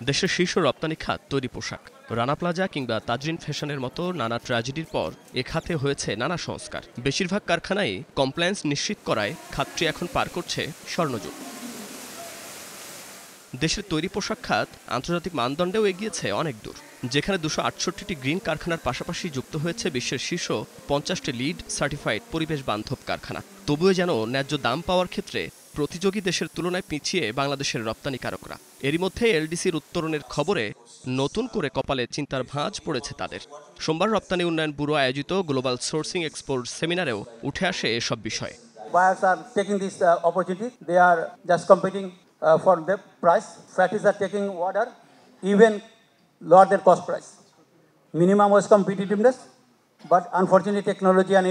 দেশের শীর্ষ রপ্তানি খাত তৈরি পোশাক। রানা প্লাজা কিংবা তাজরিন ফ্যাশনের মতো নানা ট্র্যাজেডির পর এ খাতে হয়েছে নানা সংস্কার। বেশিরভাগ কারখানায় কমপ্লায়েন্স নিশ্চিত করায় খাতটি এখন পার করছে স্বর্ণযুগ। দেশের তৈরি পোশাক খাত আন্তর্জাতিক মানদণ্ডেও এগিয়েছে অনেক দূর, যেখানে 268টি গ্রিন কারখানার পাশাপাশি যুক্ত হয়েছে বিশ্বের শীর্ষ 50টি লিড সার্টিফাইড পরিবেশ বান্ধব কারখানা। তবুও যেন ন্যায্য দাম পাওয়ার ক্ষেত্রে প্রতিযোগী দেশের তুলনায় পিছিয়ে বাংলাদেশের রপ্তানিকারকরা। এরই মধ্যে এলডিসির উত্তরণের খবরে নতুন করে কপালে চিন্তার ভাঁজ পড়েছে তাদের। সোমবার রপ্তানি উন্নয়ন ব্যুরো আয়োজিত গ্লোবাল সোর্সিং এক্সপোর্ট সেমিনারেও উঠে আসে এসব বিষয়। Buyers are taking this opportunity. They are just competing for the price. Factories are taking order, even lower their cost price. Minimum was competitiveness, but unfortunately technology and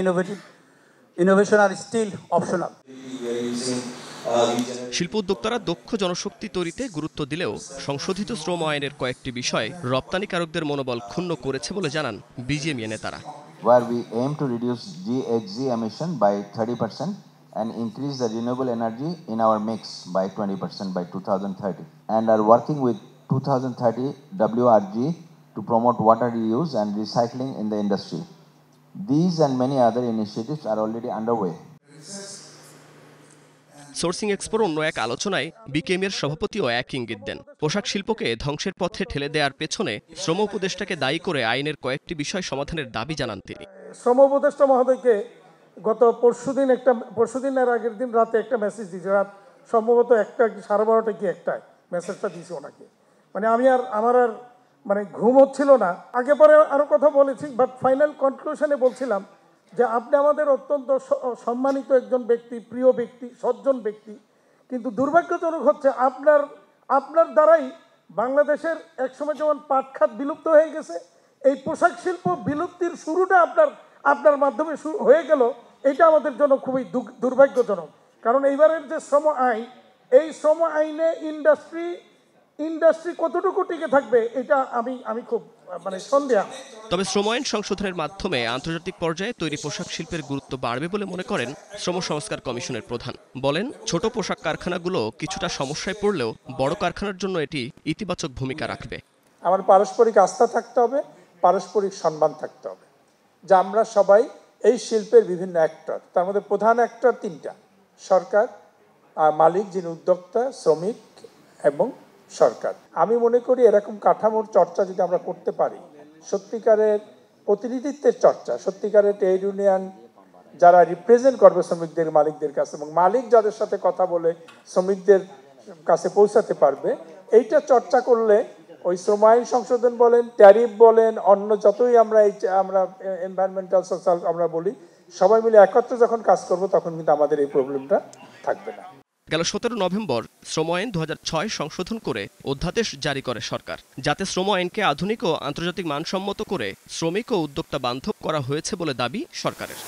innovation are still optional. শিল্প উদ্যোক্তারা দক্ষ জনশক্তি তৈরিতে গুরুত্ব দিলেও সংশোধিত শ্রম আইনের কয়েকটি বিষয় রপ্তানিকারকদের মনোবল ক্ষুণ্ণ করেছে বলে জানান বিজিএমইএ নেতারা। Where we aim to reduce GHG emission by 30% and increase the renewable energy in our mix by 20% by 2030, and are working with 2030 WRG to promote water reuse and recycling in the industry. These and many other initiatives are already underway. Sourcing এক্সপোর অন্য এক আলোচনায় বিকেএমের সভাপতিও এক ইঙ্গিত দেন। পোশাক শিল্পকে ধ্বংসের পথে ঠেলে দেওয়ার পেছনে শ্রম উপদেষ্টাকে দায়ী করে আইনের কয়েকটি বিষয় সমাধানের দাবি জানান তিনি। শ্রম উপদেষ্টা মহোদয়কে গত পরশুদিনের আগের দিন রাতে একটা মেসেজ দিয়েছে, রাত সম্ভবত 1:30 কি 1টায় মেসেজটা দিয়েছে ওনাকে। মানে আমার আর ঘুম হচ্ছিল না। আগে পরে আরও কথা বলেছি, বাট ফাইনাল কনক্লুশনে বলছিলাম যে আপনি আমাদের অত্যন্ত সম্মানিত একজন ব্যক্তি, প্রিয় ব্যক্তি, সজ্জন ব্যক্তি, কিন্তু দুর্ভাগ্যজনক হচ্ছে আপনার দ্বারাই বাংলাদেশের একসময় যেমন পাট খাত বিলুপ্ত হয়ে গেছে, এই পোশাক শিল্প বিলুপ্তির শুরুটা আপনার মাধ্যমে হয়ে গেল। এটা আমাদের জন্য খুবই দুর্ভাগ্যজনক, কারণ এইবারের যে শ্রম আইন, এই শ্রম আইনে ইন্ডাস্ট্রি কতটুকু টিকে থাকবে এটা আমি খুব সন্দেহ। তবে শ্রম আইন সংশোধনের মাধ্যমে আন্তর্জাতিক পর্যায়ে তৈরি পোশাক শিল্পের গুরুত্ব বাড়বে বলে মনে করেন শ্রম সংস্কার কমিশনের প্রধান। বলেন, ছোট পোশাক কারখানাগুলো কিছুটা সমস্যায় পড়লেও বড় কারখানার জন্য এটি ইতিবাচক ভূমিকা রাখবে। আমার পারস্পরিক আস্থা থাকতে হবে, পারস্পরিক সম্মান থাকতে হবে, যে আমরা সবাই এই শিল্পের বিভিন্ন অ্যাক্টর, তার মধ্যে প্রধান অ্যাক্টর 3টা: সরকার, মালিক যিনি উদ্যোক্তা, শ্রমিক এবং সরকার। আমি মনে করি এরকম কাঠামোর চর্চা যদি আমরা করতে পারি, সত্যিকারের প্রতিনিধিত্বের চর্চা, সত্যিকারের ট্রেড ইউনিয়ন যারা রিপ্রেজেন্ট করবে শ্রমিকদের মালিকদের কাছে, এবং মালিক যাদের সাথে কথা বলে শ্রমিকদের কাছে পৌঁছাতে পারবে, এইটা চর্চা করলে ওই শ্রম আইন সংশোধন বলেন, ট্যারিফ বলেন, অন্য যতই আমরা এনভায়রনমেন্টাল সোশ্যাল আমরা বলি, সবাই মিলে একত্রে যখন কাজ করব তখন কিন্তু আমাদের এই প্রবলেমটা থাকবে না। গেল 17 নভেম্বর শ্রম আইন 2006 সংশোধন করে অধ্যাদেশ জারি করে সরকার, যাতে শ্রম আইনকে আধুনিক ও আন্তর্জাতিক মানসম্মত করে শ্রমিক ও উদ্যোক্তা বান্ধব করা হয়েছে বলে দাবি সরকারের।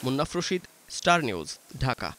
Munnaf Rashid, star news, Dhaka.